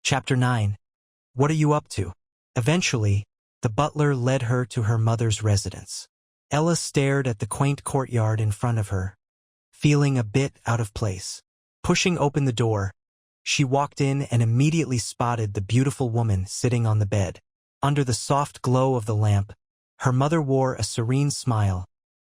Chapter 9. What are you up to? Eventually, the butler led her to her mother's residence. Ella stared at the quaint courtyard in front of her, feeling a bit out of place. Pushing open the door, she walked in and immediately spotted the beautiful woman sitting on the bed. Under the soft glow of the lamp, her mother wore a serene smile,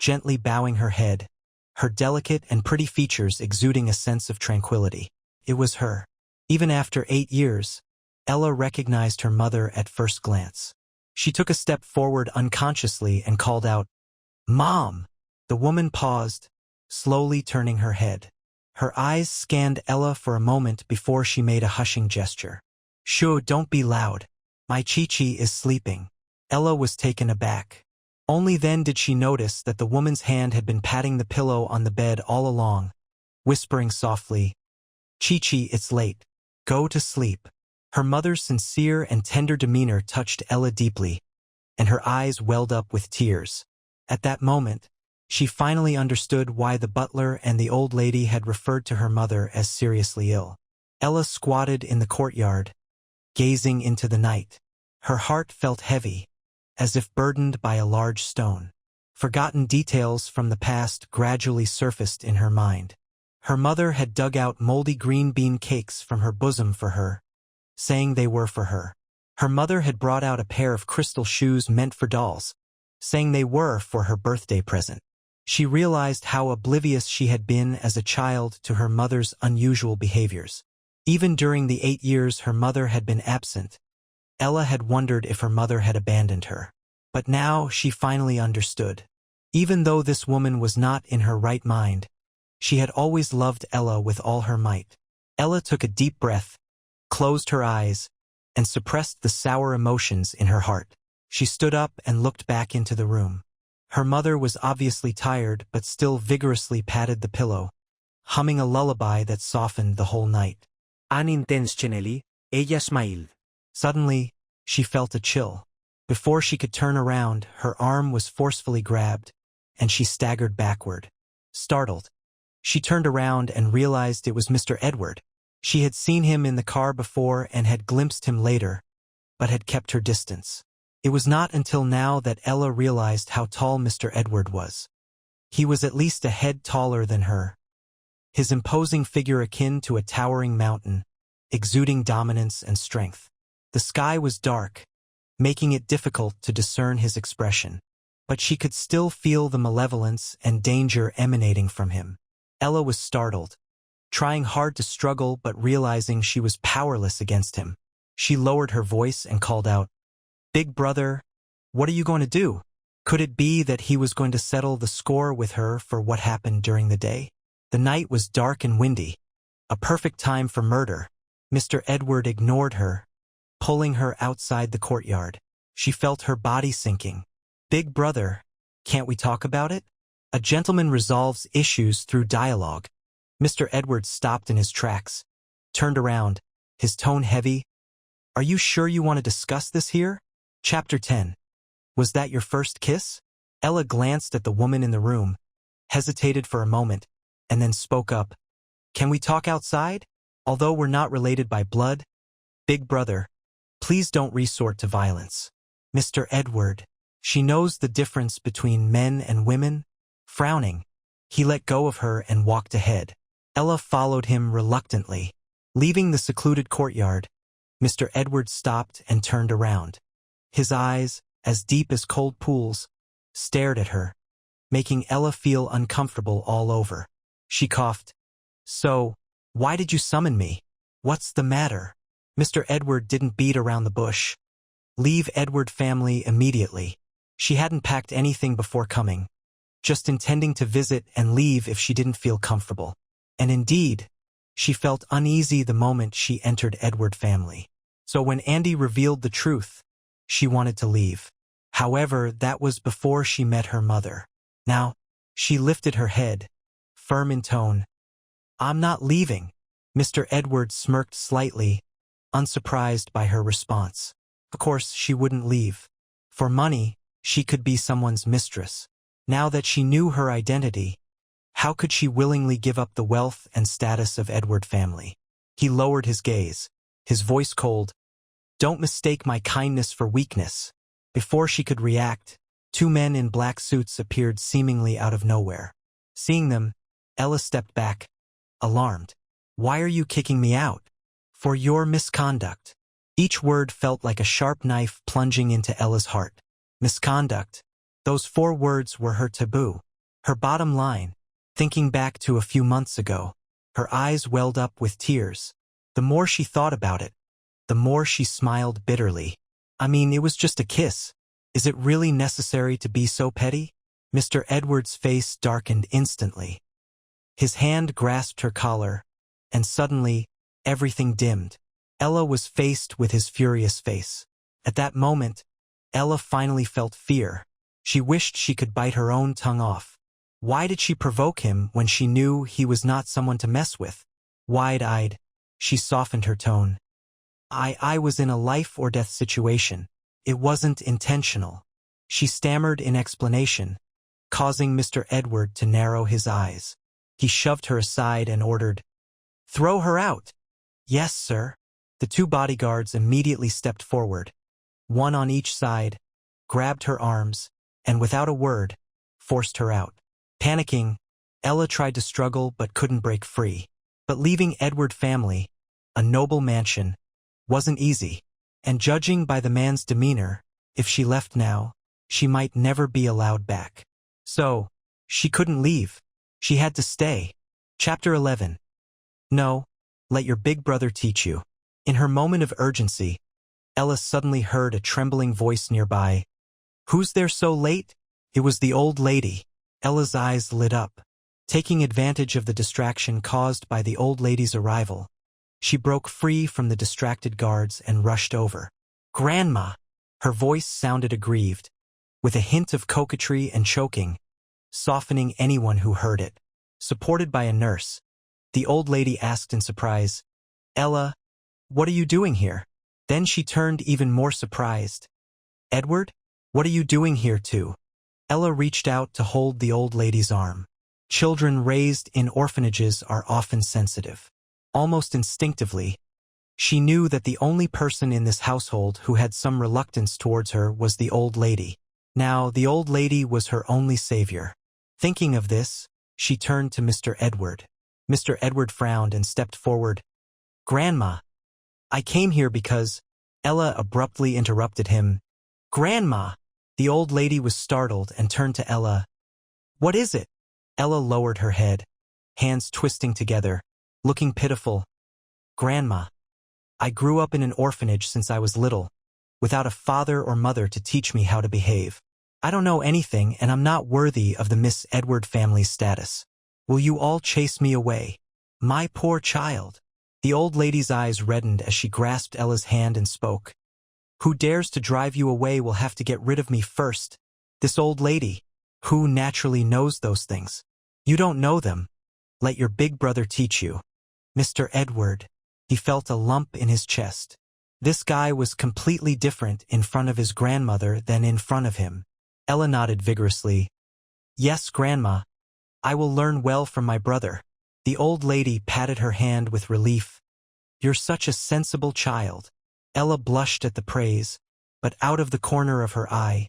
gently bowing her head, her delicate and pretty features exuding a sense of tranquility. It was her. Even after 8 years, Ella recognized her mother at first glance. She took a step forward unconsciously and called out, "Mom!" The woman paused, slowly turning her head. Her eyes scanned Ella for a moment before she made a hushing gesture. "Shoo, don't be loud. My Chi-Chi is sleeping." Ella was taken aback. Only then did she notice that the woman's hand had been patting the pillow on the bed all along, whispering softly, "Chi-Chi, it's late. Go to sleep." Her mother's sincere and tender demeanor touched Ella deeply, and her eyes welled up with tears. At that moment, she finally understood why the butler and the old lady had referred to her mother as seriously ill. Ella squatted in the courtyard, gazing into the night. Her heart felt heavy, as if burdened by a large stone. Forgotten details from the past gradually surfaced in her mind. Her mother had dug out moldy green bean cakes from her bosom for her, saying they were for her. Her mother had brought out a pair of crystal shoes meant for dolls, saying they were for her birthday present. She realized how oblivious she had been as a child to her mother's unusual behaviors. Even during the 8 years her mother had been absent, Ella had wondered if her mother had abandoned her. But now she finally understood. Even though this woman was not in her right mind, she had always loved Ella with all her might. Ella took a deep breath, closed her eyes, and suppressed the sour emotions in her heart. She stood up and looked back into the room. Her mother was obviously tired but still vigorously patted the pillow, humming a lullaby that softened the whole night. Unintentionally, ella smiled. Suddenly, she felt a chill. Before she could turn around, her arm was forcefully grabbed, and she staggered backward. Startled, she turned around and realized it was Mr. Edward. She had seen him in the car before and had glimpsed him later, but had kept her distance. It was not until now that Ella realized how tall Mr. Edward was. He was at least a head taller than her, his imposing figure akin to a towering mountain, exuding dominance and strength. The sky was dark, making it difficult to discern his expression, but she could still feel the malevolence and danger emanating from him. Ella was startled, trying hard to struggle but realizing she was powerless against him. She lowered her voice and called out, "Big brother, what are you going to do?" Could it be that he was going to settle the score with her for what happened during the day? The night was dark and windy, a perfect time for murder. Mr. Edward ignored her, pulling her outside the courtyard. She felt her body sinking. "Big brother, can't we talk about it? A gentleman resolves issues through dialogue." Mr. Edward stopped in his tracks, turned around, his tone heavy. "Are you sure you want to discuss this here?" Chapter 10. Was that your first kiss? Ella glanced at the woman in the room, hesitated for a moment, and then spoke up. "Can we talk outside? Although we're not related by blood, big brother, please don't resort to violence." "Mr. Edward." She knows the difference between men and women. Frowning, he let go of her and walked ahead. Ella followed him reluctantly. Leaving the secluded courtyard, Mr. Edward stopped and turned around. His eyes, as deep as cold pools, stared at her, making Ella feel uncomfortable all over. She coughed. "So, why did you summon me? What's the matter?" Mr. Edward didn't beat around the bush. Leave Edward family immediately. She hadn't packed anything before coming, just intending to visit and leave if she didn't feel comfortable. And indeed, she felt uneasy the moment she entered Edward family. So when Andy revealed the truth, she wanted to leave. However, that was before she met her mother. Now, she lifted her head, firm in tone. "I'm not leaving." Mr. Edward smirked slightly, unsurprised by her response. Of course, she wouldn't leave. For money, she could be someone's mistress. Now that she knew her identity, how could she willingly give up the wealth and status of Edward family? He lowered his gaze. his voice cold. "Don't mistake my kindness for weakness." Before she could react, two men in black suits appeared seemingly out of nowhere. Seeing them, Ella stepped back, alarmed. "Why are you kicking me out?" "For your misconduct." Each word felt like a sharp knife plunging into Ella's heart. Misconduct. Those 4 words were her taboo, her bottom line. Thinking back to a few months ago, her eyes welled up with tears. The more she thought about it, the more she smiled bitterly. I mean, it was just a kiss. Is it really necessary to be so petty? Mr. Edward's face darkened instantly. His hand grasped her collar, and suddenly, everything dimmed. Ella was faced with his furious face. At that moment, Ella finally felt fear. She wished she could bite her own tongue off. Why did she provoke him when she knew he was not someone to mess with? Wide-eyed, she softened her tone. I was in a life-or-death situation. It wasn't intentional." She stammered in explanation, causing Mr. Edward to narrow his eyes. He shoved her aside and ordered, "Throw her out." "Yes, sir." The 2 bodyguards immediately stepped forward, one on each side, grabbed her arms, and without a word, forced her out. Panicking, Ella tried to struggle but couldn't break free. But leaving Edward family, a noble mansion, wasn't easy. And judging by the man's demeanor, if she left now, she might never be allowed back. So, she couldn't leave. She had to stay. Chapter 11. No, let your big brother teach you. In her moment of urgency, Ella suddenly heard a trembling voice nearby. "Who's there so late?" It was the old lady. Ella's eyes lit up. Taking advantage of the distraction caused by the old lady's arrival, she broke free from the distracted guards and rushed over. "Grandma!" Her voice sounded aggrieved, with a hint of coquetry and choking, softening anyone who heard it. Supported by a nurse, the old lady asked in surprise, "Ella, what are you doing here?" Then she turned even more surprised. "Edward, what are you doing here too?" Ella reached out to hold the old lady's arm. Children raised in orphanages are often sensitive. Almost instinctively, she knew that the only person in this household who had some reluctance towards her was the old lady. Now, the old lady was her only savior. Thinking of this, she turned to Mr. Edward. Mr. Edward frowned and stepped forward. "Grandma, I came here because—" Ella abruptly interrupted him. "Grandma!" The old lady was startled and turned to Ella. "What is it?" Ella lowered her head, hands twisting together, looking pitiful. "Grandma, I grew up in an orphanage since I was little, without a father or mother to teach me how to behave. I don't know anything and I'm not worthy of the Miss Edward family's status. Will you all chase me away? My poor child." The old lady's eyes reddened as she grasped Ella's hand and spoke. "Who dares to drive you away will have to get rid of me first. This old lady, who naturally knows those things. You don't know them. Let your big brother teach you." Mr. Edward. He felt a lump in his chest. This guy was completely different in front of his grandmother than in front of him. Ella nodded vigorously. "Yes, Grandma. I will learn well from my brother." The old lady patted her hand with relief. "You're such a sensible child." Ella blushed at the praise, but out of the corner of her eye,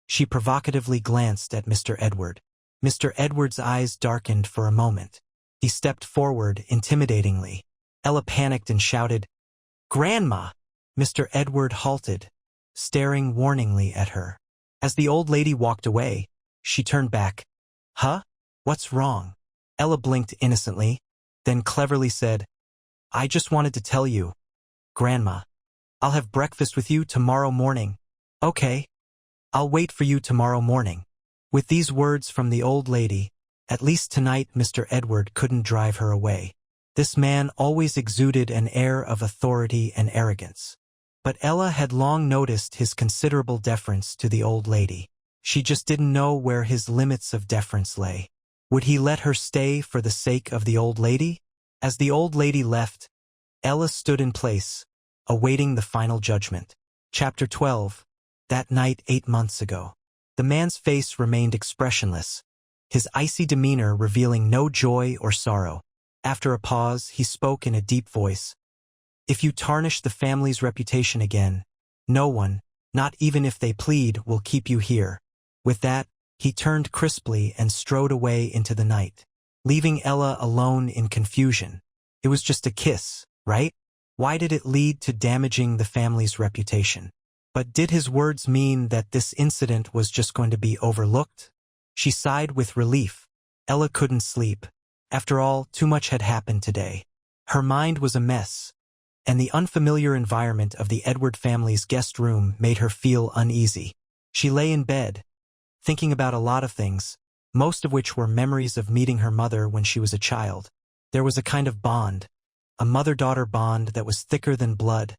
she provocatively glanced at Mr. Edward. Mr. Edward's eyes darkened for a moment. He stepped forward intimidatingly. Ella panicked and shouted, "Grandma!" Mr. Edward halted, staring warningly at her. As the old lady walked away, she turned back. "Huh? What's wrong?" Ella blinked innocently, then cleverly said, "I just wanted to tell you, Grandma. I'll have breakfast with you tomorrow morning." "Okay. I'll wait for you tomorrow morning." With these words from the old lady, at least tonight Mr. Edward couldn't drive her away. This man always exuded an air of authority and arrogance. But Ella had long noticed his considerable deference to the old lady. She just didn't know where his limits of deference lay. Would he let her stay for the sake of the old lady? As the old lady left, Ella stood in place, awaiting the final judgment. Chapter 12. That night 8 months ago. The man's face remained expressionless, his icy demeanor revealing no joy or sorrow. After a pause, he spoke in a deep voice. If you tarnish the family's reputation again, no one, not even if they plead, will keep you here. With that, he turned crisply and strode away into the night, leaving Ella alone in confusion. It was just a kiss, right? Why did it lead to damaging the family's reputation? But did his words mean that this incident was just going to be overlooked? She sighed with relief. Ella couldn't sleep. After all, too much had happened today. Her mind was a mess, and the unfamiliar environment of the Edward family's guest room made her feel uneasy. She lay in bed, thinking about a lot of things, most of which were memories of meeting her mother when she was a child. There was a kind of bond, a mother-daughter bond that was thicker than blood,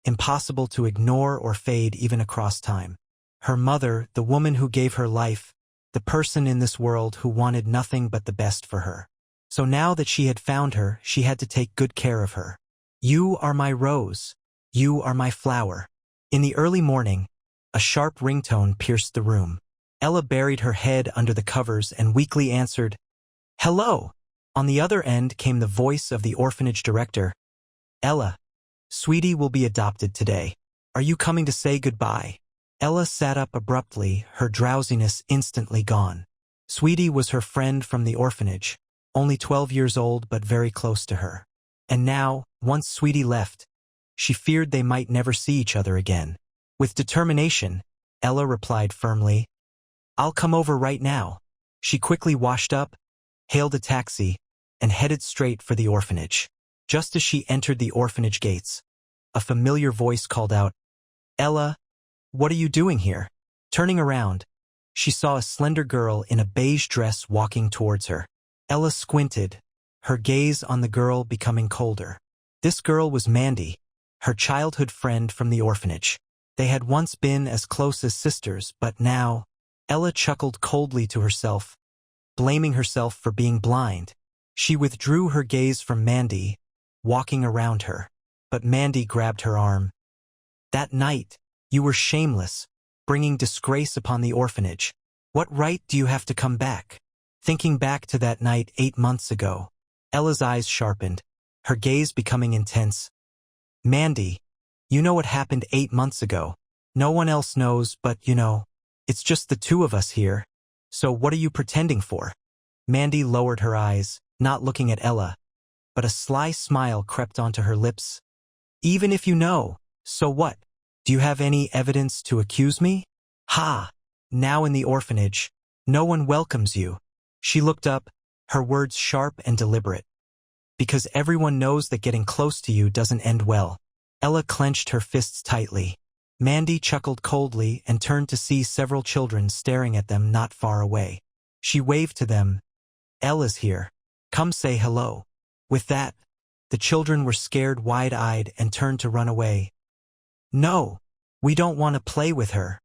impossible to ignore or fade even across time. Her mother, the woman who gave her life, the person in this world who wanted nothing but the best for her. So now that she had found her, she had to take good care of her. You are my rose. You are my flower. In the early morning, a sharp ringtone pierced the room. Ella buried her head under the covers and weakly answered, "Hello." On the other end came the voice of the orphanage director. "Ella, Sweetie will be adopted today. Are you coming to say goodbye?" Ella sat up abruptly, her drowsiness instantly gone. Sweetie was her friend from the orphanage, only 12 years old but very close to her. And now, once Sweetie left, she feared they might never see each other again. With determination, Ella replied firmly, "I'll come over right now." She quickly washed up, hailed a taxi, and headed straight for the orphanage. Just as she entered the orphanage gates, a familiar voice called out, "Ella, what are you doing here?" Turning around, she saw a slender girl in a beige dress walking towards her. Ella squinted, her gaze on the girl becoming colder. This girl was Mandy, her childhood friend from the orphanage. They had once been as close as sisters, but now, Ella chuckled coldly to herself, blaming herself for being blind. She withdrew her gaze from Mandy, walking around her. But Mandy grabbed her arm. "That night, you were shameless, bringing disgrace upon the orphanage. What right do you have to come back?" Thinking back to that night 8 months ago, Ella's eyes sharpened, her gaze becoming intense. "Mandy, you know what happened 8 months ago. No one else knows, but you know, it's just the two of us here. So what are you pretending for?" Mandy lowered her eyes, not looking at Ella, but a sly smile crept onto her lips. "Even if you know, so what? Do you have any evidence to accuse me?" "Ha! Now in the orphanage, no one welcomes you." She looked up, her words sharp and deliberate. "Because everyone knows that getting close to you doesn't end well." Ella clenched her fists tightly. Mandy chuckled coldly and turned to see several children staring at them not far away. She waved to them. "Ella's here. Come say hello." With that, the children were scared wide-eyed and turned to run away. "No, we don't want to play with her."